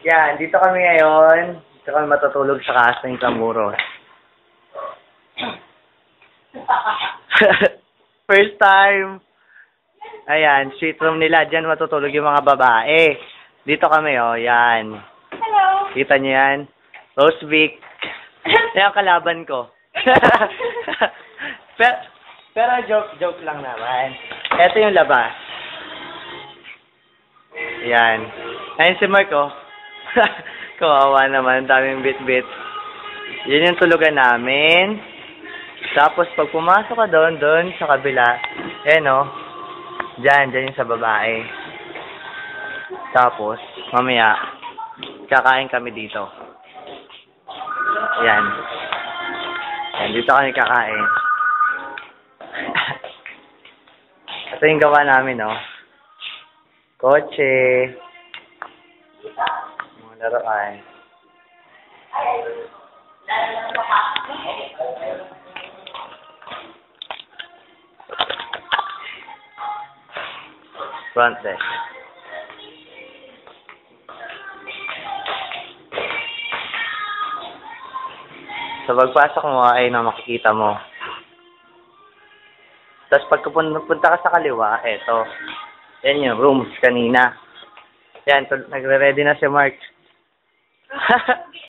Yan, dito kami ngayon. Dito kami matutulog sa Casa Intramuros. First time. Ayan, suite room nila. Diyan matutulog yung mga babae. Dito kami, oh. Yan. Hello. Kita niyo yan? Rosevic. Yan ang kalaban ko. pero joke lang naman. Ito yung labas. Yan. Ayun si Mark, oh. Kawawa naman. Daming bit-bit. Yun yung tulugan namin. Tapos, pag pumasok ka doon sa kabila, oh. Diyan yung sa babae. Tapos, mamaya, kakain kami dito. Yan. Yan, dito kami kakain. Ito yung gawa namin, oh. Kotse. Mga laruan. Front desk. So, pagpasok mo ay na makikita mo. Tapos, pag punta ka sa kaliwa, eto. Yan yung rooms kanina. Yan, nagre-ready na si Mark.